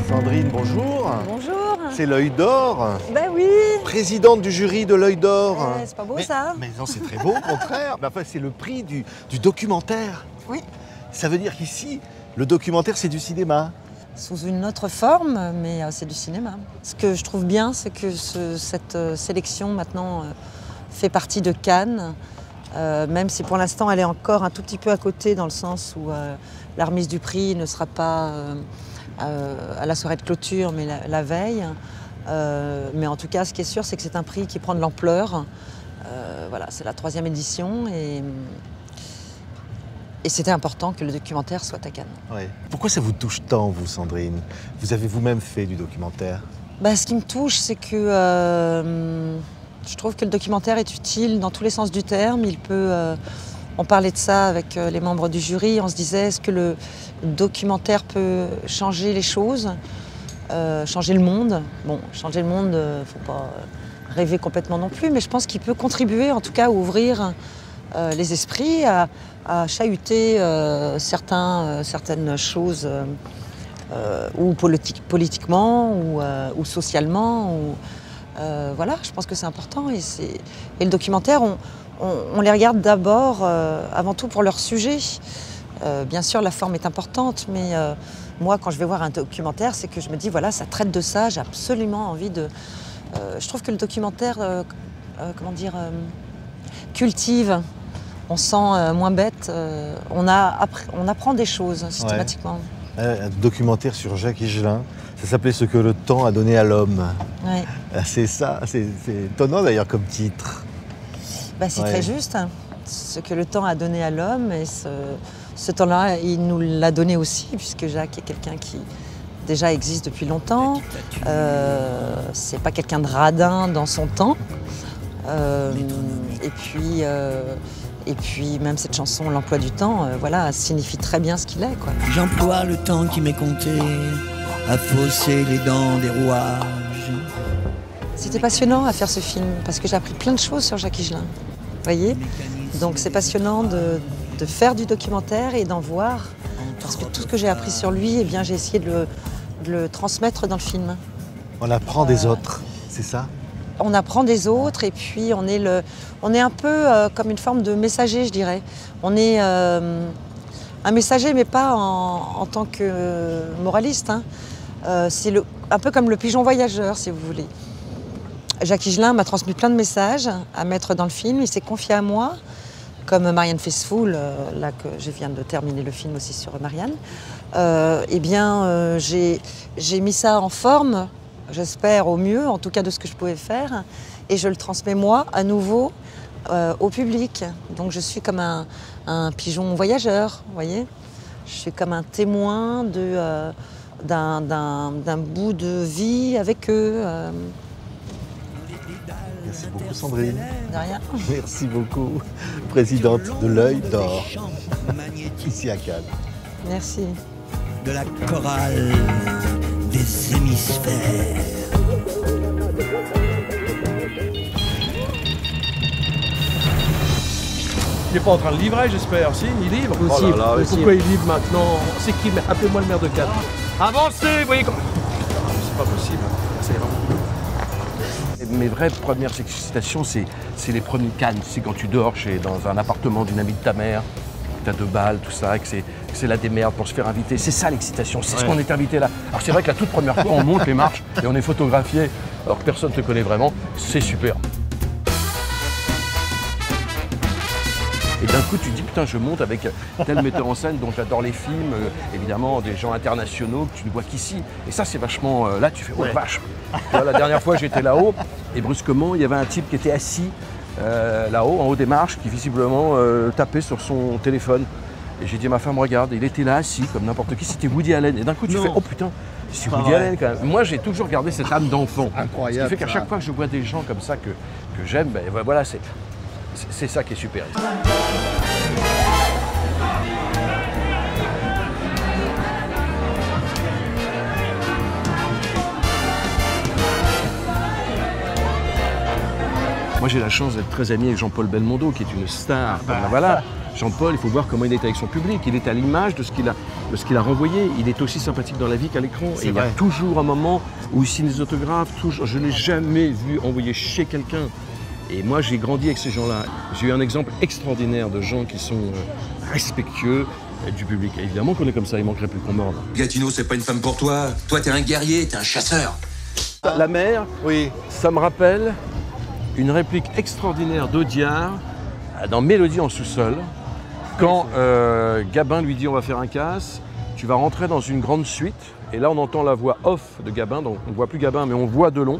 Sandrine, bonjour. Bonjour. C'est l'Œil d'Or. Ben oui. Présidente du jury de l'Œil d'Or. C'est pas beau ça? Mais non, c'est très beau au contraire. Mais enfin, c'est le prix du documentaire. Oui. Ça veut dire qu'ici, le documentaire, c'est du cinéma. Sous une autre forme, mais c'est du cinéma. Ce que je trouve bien, c'est que cette sélection maintenant fait partie de Cannes, même si pour l'instant elle est encore un tout petit peu à côté, dans le sens où la remise du prix ne sera pas à la soirée de clôture, mais la veille. Mais en tout cas, ce qui est sûr, c'est que c'est un prix qui prend de l'ampleur. Voilà, c'est la 3e édition et c'était important que le documentaire soit à Cannes. Ouais. Pourquoi ça vous touche tant, vous, Sandrine? Vous avez vous-même fait du documentaire. Ce qui me touche, c'est que je trouve que le documentaire est utile dans tous les sens du terme. On parlait de ça avec les membres du jury, on se disait, est-ce que le documentaire peut changer les choses, changer le monde? Bon, changer le monde, faut pas rêver complètement non plus, mais je pense qu'il peut contribuer, en tout cas, à ouvrir les esprits, à chahuter certaines choses, ou politiquement, ou socialement. Voilà, je pense que c'est important. Et le documentaire, on les regarde d'abord, avant tout pour leur sujet. Bien sûr, la forme est importante, mais moi, quand je vais voir un documentaire, c'est que je me dis, voilà, ça traite de ça, j'ai absolument envie de... je trouve que le documentaire, cultive. On se sent moins bête, on apprend des choses systématiquement. Ouais. Un documentaire sur Jacques Higelin, ça s'appelait « Ce que le temps a donné à l'homme ». Ouais. C'est ça, c'est étonnant d'ailleurs comme titre. C'est très juste, ce que le temps a donné à l'homme, et ce temps-là, il nous l'a donné aussi, puisque Jacques est quelqu'un qui déjà existe depuis longtemps. C'est pas quelqu'un de radin dans son temps. Et puis même cette chanson, l'emploi du temps, voilà, signifie très bien ce qu'il est, quoi. J'emploie le temps qui m'est compté à fausser les dents des rouages. C'était passionnant à faire ce film, parce que j'ai appris plein de choses sur Jacques Higelin, vous voyez. Donc c'est passionnant de faire du documentaire et d'en voir, parce que tout ce que j'ai appris sur lui, eh bien, j'ai essayé de le transmettre dans le film. On apprend des autres, c'est ça? On apprend des autres, et puis on est un peu comme une forme de messager, je dirais. On est un messager, mais pas en tant que moraliste. C'est un peu comme le pigeon voyageur, si vous voulez. Jacques Higelin m'a transmis plein de messages à mettre dans le film. Il s'est confié à moi, comme Marianne Faithfull, là que je viens de terminer le film aussi sur Marianne. J'ai mis ça en forme. J'espère au mieux, en tout cas de ce que je pouvais faire, et je le transmets moi, à nouveau, au public. Donc je suis comme un pigeon voyageur, vous voyez. Je suis comme un témoin d'un bout de vie avec eux. Merci beaucoup, Sandrine. De rien. Merci beaucoup, présidente de l'Œil d'Or, ici à Cannes. Merci. De la chorale des hémisphères. Il n'est pas en train de livrer, j'espère. Si, il livre. Possible, Oh là là, mais possible. pourquoi il livre maintenant? C'est qui? Appelez-moi le maire de Cannes. Avancez, vous voyez comment... C'est pas possible. Ça ira beaucoup mieux. Mes vraies premières excitations, c'est les premiers Cannes. C'est quand tu dors dans un appartement d'une amie de ta mère, tu as 2 balles, tout ça, que c'est la démerde pour se faire inviter. C'est ça l'excitation, c'est ce qu'on est invité là. Alors c'est vrai que la toute première fois, on monte les marches et on est photographié alors que personne ne te connaît vraiment. C'est super. Et d'un coup, tu te dis, putain, je monte avec tel metteur en scène dont j'adore les films, évidemment, des gens internationaux que tu ne vois qu'ici. Et ça, c'est vachement... là, tu fais, oh vache. Tu vois, la dernière fois, j'étais là-haut, et brusquement, il y avait un type qui était assis là-haut, en haut des marches, qui visiblement tapait sur son téléphone. Et j'ai dit à ma femme, regarde, il était là, assis, comme n'importe qui, c'était Woody Allen. Et d'un coup, tu fais, oh putain, c'est Woody Allen quand même. Moi, j'ai toujours gardé cette âme d'enfant. Incroyable. Ce qui fait qu'à chaque fois que je vois des gens comme ça que j'aime, ben voilà, c'est ça qui est super. Moi, j'ai la chance d'être très ami avec Jean-Paul Belmondo, qui est une star. Voilà. Jean-Paul, il faut voir comment il est avec son public. Il est à l'image de ce qu'il a renvoyé. Il est aussi sympathique dans la vie qu'à l'écran. Et il y a toujours un moment où il signe des autographes. Je ne l'ai jamais vu envoyer chez quelqu'un. Et moi, j'ai grandi avec ces gens-là. J'ai eu un exemple extraordinaire de gens qui sont respectueux du public. Et évidemment qu'on est comme ça, il manquerait plus qu'on morde. Gatineau, c'est pas une femme pour toi. Toi, t'es un guerrier, t'es un chasseur. La mer, Oui. ça me rappelle une réplique extraordinaire d'Audiard dans Mélodie en sous-sol. Quand Gabin lui dit on va faire un casse, tu vas rentrer dans une grande suite. Et là, on entend la voix off de Gabin. Donc on ne voit plus Gabin, mais on voit Delon.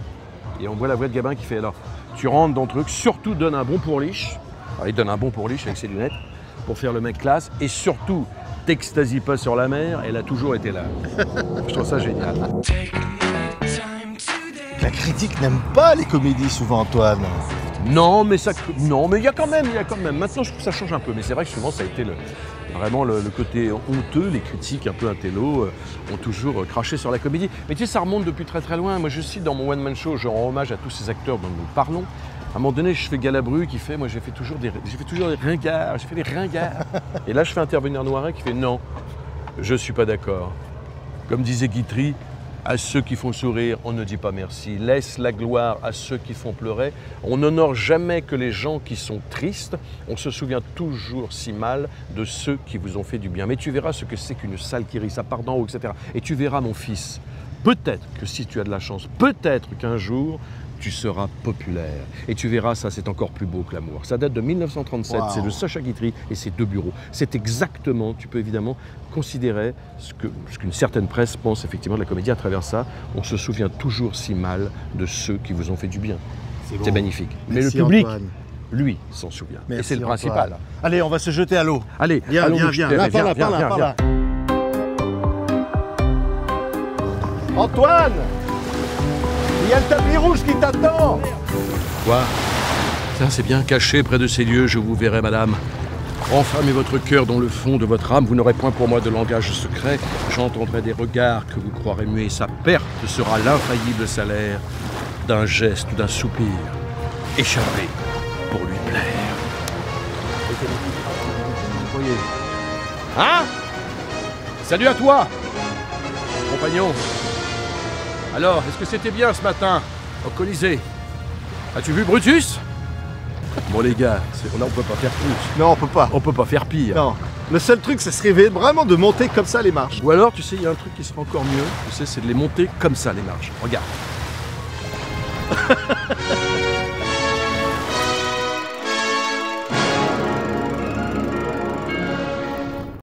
Et on voit la voix de Gabin qui fait alors, tu rentres dans le truc, surtout donne un bon pourliche. Alors, il donne un bon pourliche avec ses lunettes pour faire le mec classe. Et surtout, t'extasie pas sur la mer, elle a toujours été là. Je trouve ça génial. La critique n'aime pas les comédies souvent, Antoine. Non, mais il y a quand même. Maintenant, je trouve que ça change un peu. Mais c'est vrai que souvent, ça a été vraiment le côté honteux. Les critiques un peu intello ont toujours craché sur la comédie. Mais tu sais, ça remonte depuis très très loin. Moi, je cite dans mon one-man show, je rends hommage à tous ces acteurs dont nous parlons. À un moment donné, je fais Galabru qui fait, moi, j'ai fait toujours des ringards. J'ai fait des ringards. Et là, je fais intervenir Noiret qui fait, non, je suis pas d'accord. Comme disait Guitry, à ceux qui font sourire, on ne dit pas merci. Laisse la gloire à ceux qui font pleurer. On n'honore jamais que les gens qui sont tristes. On se souvient toujours si mal de ceux qui vous ont fait du bien. Mais tu verras ce que c'est qu'une salle qui rit, ça part d'en haut, etc. Et tu verras, mon fils, peut-être que si tu as de la chance, peut-être qu'un jour, tu seras populaire. Et tu verras, ça c'est encore plus beau que l'amour. Ça date de 1937, Wow. c'est de Sacha Guitry et ses 2 bureaux. C'est exactement, tu peux évidemment considérer ce qu'une certaine presse pense effectivement de la comédie à travers ça. On se souvient toujours si mal de ceux qui vous ont fait du bien. C'est magnifique. Mais Merci, le public, Antoine. lui, s'en souvient. Merci, et c'est le Antoine. principal. Allez, on va se jeter à l'eau. Allez, Viens, allons-nous viens, jeter. viens. Là, par là, par là. Antoine, il y a le tapis rouge qui t'attend. Quoi? Ça, c'est bien caché près de ces lieux, je vous verrai, madame. Enfermez votre cœur dans le fond de votre âme, vous n'aurez point pour moi de langage secret. J'entendrai des regards que vous croirez muets. Sa perte sera l'infaillible salaire d'un geste ou d'un soupir échappé pour lui plaire. Hein? Salut à toi, compagnon. Alors, est-ce que c'était bien ce matin au Colisée? As-tu vu Brutus? Bon les gars, là on peut pas faire plus. Non, on peut pas. On peut pas faire pire. Non. Le seul truc, ce serait vraiment de monter comme ça les marches. Ou alors, tu sais, il y a un truc qui serait encore mieux, tu sais, c'est de les monter comme ça, les marches. Regarde.